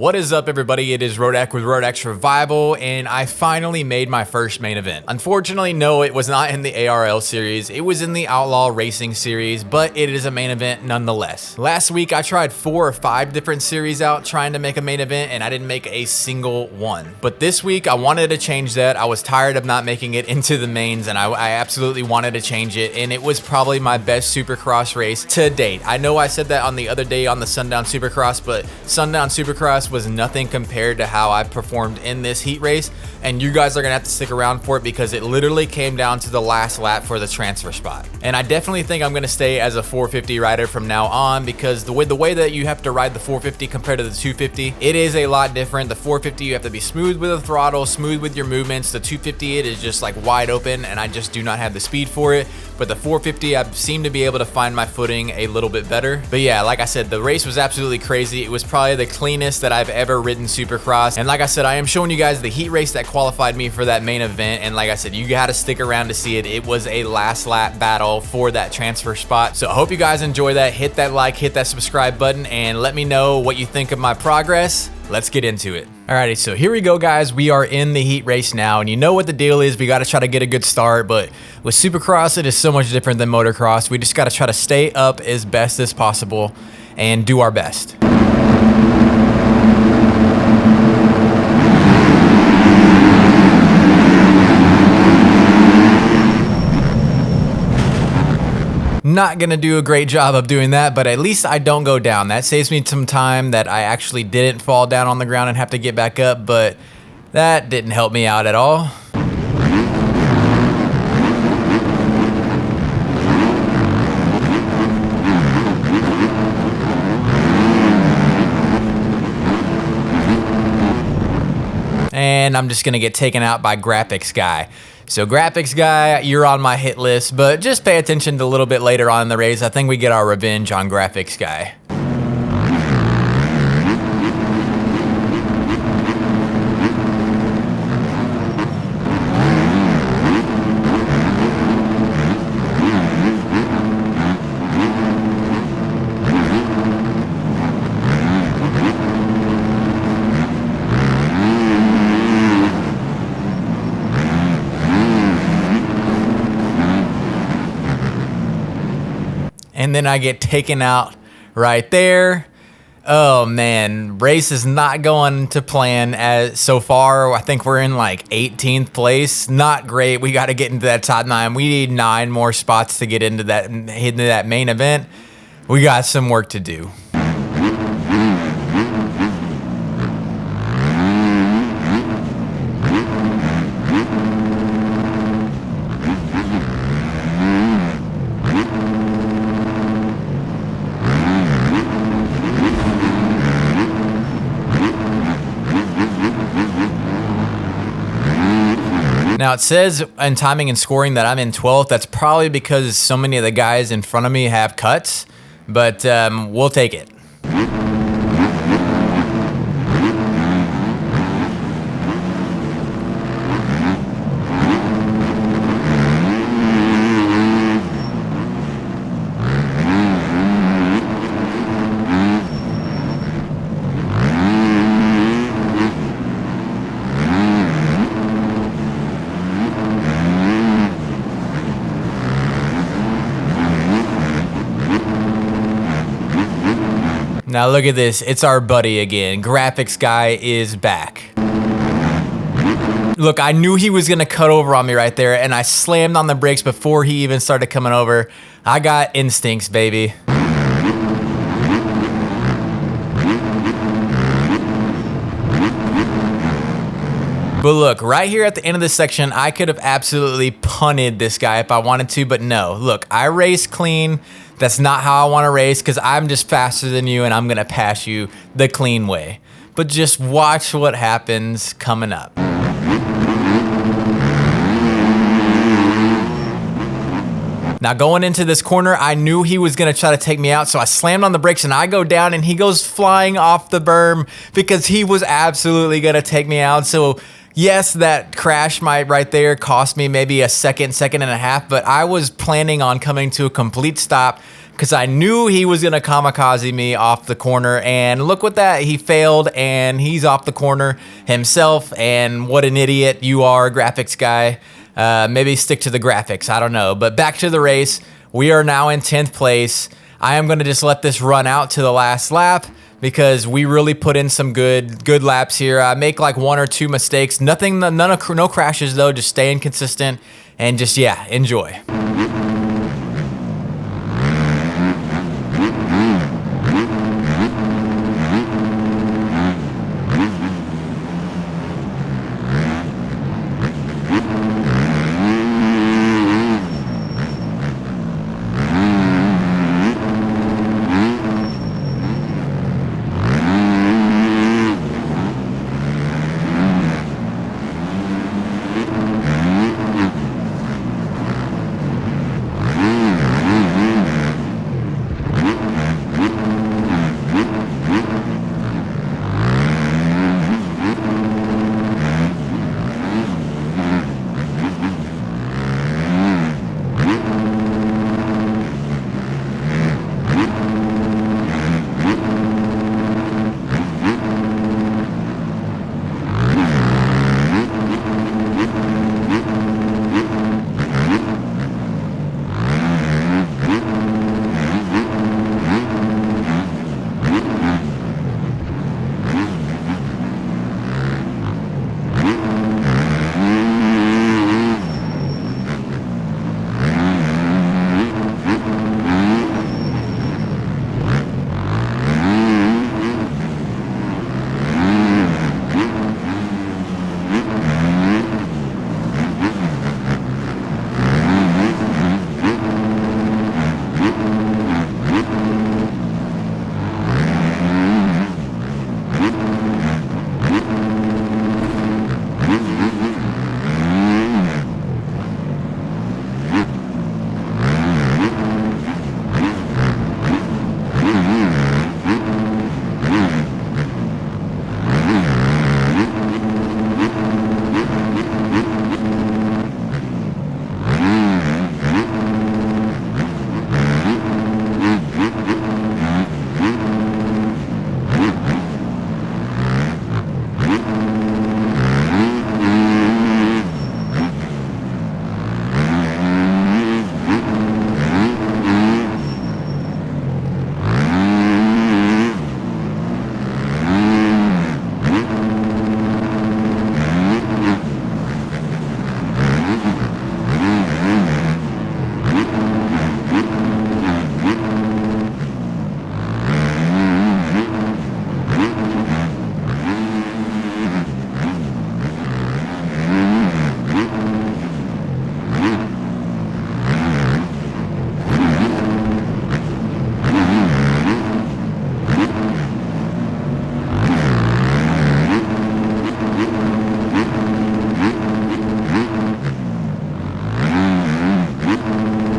What is up, everybody? It is Rodak with Rodak Survival, and I finally made my first main event. Unfortunately, no, it was not in the ARL series. It was in the Outlaw Racing series, but it is a main event nonetheless. Last week, I tried 4 or 5 different series out trying to make a main event, and I didn't make a single one. But this week, I wanted to change that. I was tired of not making it into the mains, and I absolutely wanted to change it, and it was probably my best supercross race to date. I know I said that on the other day on the Sundown Supercross, but Sundown Supercross was nothing compared to how I performed in this heat race, and you guys are gonna have to stick around for it because it literally came down to the last lap for the transfer spot. And I definitely think I'm gonna stay as a 450 rider from now on, because the way that you have to ride the 450 compared to the 250, it is a lot different. The 450, you have to be smooth with the throttle, smooth with your movements. The 250, it is just like wide open, and I just do not have the speed for it. But the 450, I seem to be able to find my footing a little bit better. But yeah, like I said, the race was absolutely crazy. It was probably the cleanest that I've ever ridden Supercross. And like I said, I am showing you guys the heat race that qualified me for that main event. And like I said, you gotta stick around to see it. It was a last lap battle for that transfer spot. So I hope you guys enjoy that. Hit that like, hit that subscribe button, and let me know what you think of my progress. Let's get into it. Alrighty, so here we go, guys. We are in the heat race now, and you know what the deal is. We got to try to get a good start, but with Supercross, it is so much different than motocross. We just got to try to stay up as best as possible and do our best. Not gonna do a great job of doing that, but at least I don't go down. That saves me some time that I actually didn't fall down on the ground and have to get back up, but that didn't help me out at all. And I'm just gonna get taken out by Graphics Guy. So Graphics Guy, you're on my hit list, but just pay attention to a little bit later on in the race. I think we get our revenge on Graphics Guy. And then I get taken out right there. Oh man, race is not going to plan as so far. I think we're in like 18th place. Not great. We got to get into that top 9. We need 9 more spots to get into that main event. We got some work to do. Now it says in timing and scoring that I'm in 12th. That's probably because so many of the guys in front of me have cuts, but we'll take it. Now look at this, it's our buddy again. Graphics Guy is back. Look, I knew he was gonna cut over on me right there, and I slammed on the brakes before he even started coming over. I got instincts, baby. But look, right here at the end of this section, I could have absolutely punted this guy if I wanted to, but no. Look, I race clean. That's not how I want to race, because I'm just faster than you and I'm going to pass you the clean way. But just watch what happens coming up. Now going into this corner, I knew he was gonna try to take me out, so I slammed on the brakes and I go down and he goes flying off the berm because he was absolutely gonna take me out. So yes, that crash might right there cost me maybe a second and a half, but I was planning on coming to a complete stop, because I knew he was going to kamikaze me off the corner. And look what that, he failed and he's off the corner himself. And what an idiot you are, graphics guy. Maybe stick to the graphics, I don't know. But back to the race. We are now in 10th place. I am going to just let this run out to the last lap because we really put in some good laps here. I make like 1 or 2 mistakes. No crashes though, just staying consistent and just, yeah, enjoy.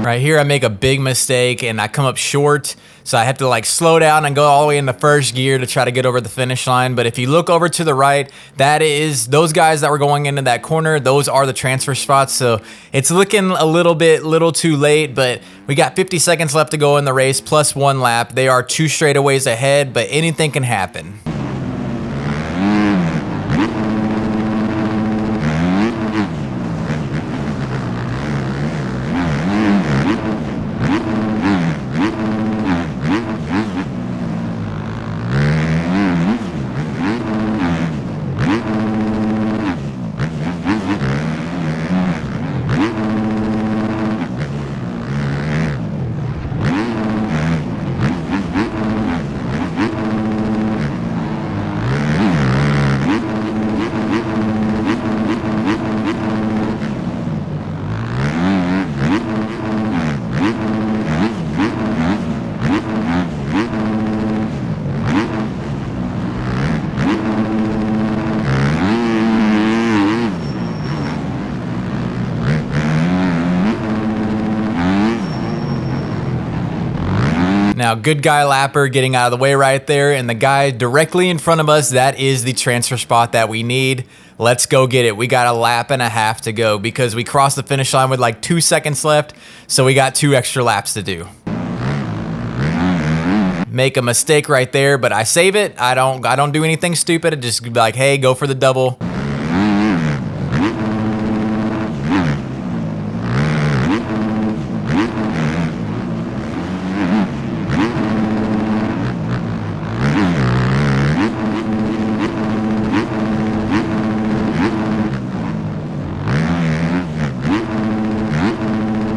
Right here, I make a big mistake and I come up short. So I have to like slow down and go all the way into first gear to try to get over the finish line. But if you look over to the right, that is those guys that were going into that corner. Those are the transfer spots. So it's looking a little too late, but we got 50 seconds left to go in the race plus 1 lap. They are 2 straightaways ahead, but anything can happen. Now, good guy lapper getting out of the way right there, and the guy directly in front of us, that is the transfer spot that we need. Let's go get it. We got a lap and a half to go because we crossed the finish line with like 2 seconds left, so we got 2 extra laps to do. make a mistake right there, but I save it. I don't do anything stupid. I just be like, hey, go for the double.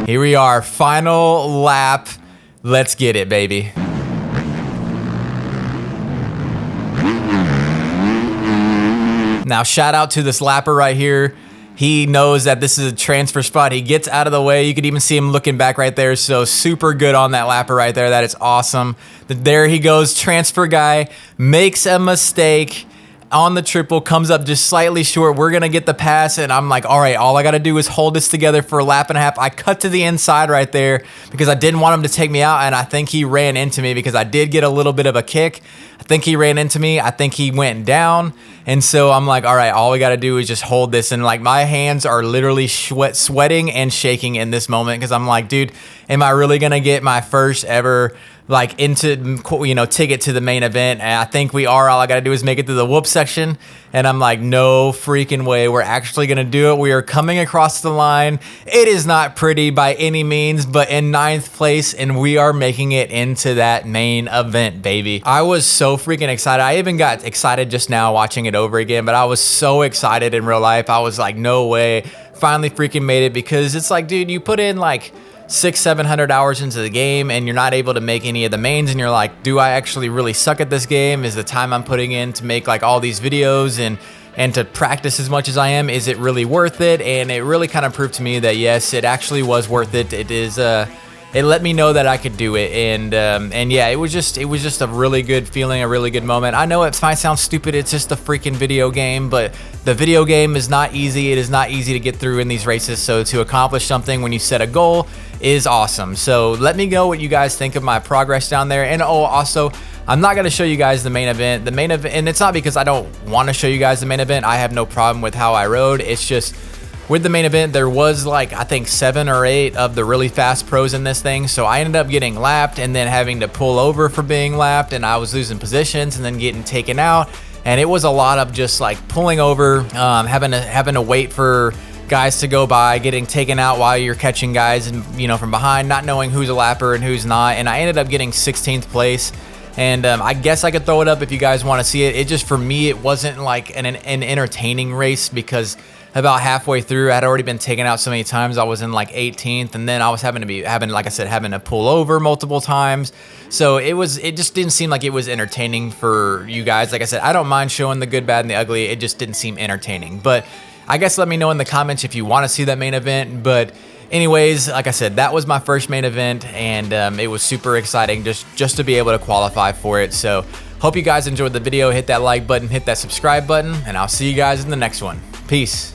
Here we are, final lap. Let's get it, baby. Now, shout out to this lapper right here. He knows that this is a transfer spot. He gets out of the way. You could even see him looking back right there. So super good on that lapper right there. That is awesome. There he goes, transfer guy, makes a mistake on the triple, comes up just slightly short. We're gonna get the pass, and I'm like, all right, all I gotta do is hold this together for a lap and a half. I cut to the inside right there because I didn't want him to take me out, and I think he ran into me because I did get a little bit of a kick. I think he ran into me. I think he went down, and so I'm like, all right, all we gotta do is just hold this, and like my hands are literally sweating and shaking in this moment because I'm like, dude, am I really gonna get my first ever like into, you know, ticket to the main event? And I think we are. All I gotta do is make it to the whoop section, and I'm like, no freaking way, we're actually gonna do it. We are coming across the line. It is not pretty by any means, but in 9th place, and we are making it into that main event, baby. I was so freaking excited. I even got excited just now watching it over again, but I was so excited in real life. I was like, no way, finally freaking made it, because it's like, dude, you put in like 600-700 hours into the game and you're not able to make any of the mains, and you're like, do I actually really suck at this game? Is the time I'm putting in to make like all these videos and to practice as much as I am, is it really worth it? And it really kind of proved to me that yes, it actually was worth it. It is it let me know that I could do it, and yeah, it was just a really good feeling, a really good moment. I know it might sound stupid, it's just a freaking video game, but the video game is not easy. It is not easy to get through in these races, so to accomplish something when you set a goal is awesome. So let me know what you guys think of my progress down there. And oh, also, I'm not going to show you guys the main event. And it's not because I don't want to show you guys the main event. I have no problem with how I rode. It's just with the main event, there was like, I think 7 or 8 of the really fast pros in this thing. So I ended up getting lapped and then having to pull over for being lapped, and I was losing positions and then getting taken out. And it was a lot of just like pulling over, having to wait for guys to go by, getting taken out while you're catching guys, and you know, from behind, not knowing who's a lapper and who's not. And I ended up getting 16th place. And I guess I could throw it up if you guys want to see it. It just, for me, it wasn't like an entertaining race, because about halfway through, I had already been taken out so many times. I was in like 18th, and then I was having to pull over multiple times. So it just didn't seem like it was entertaining for you guys. Like I said, I don't mind showing the good, bad, and the ugly. It just didn't seem entertaining. But I guess let me know in the comments if you want to see that main event. But anyways, like I said, that was my first main event, and it was super exciting just to be able to qualify for it. So hope you guys enjoyed the video. Hit that like button, hit that subscribe button, and I'll see you guys in the next one. Peace.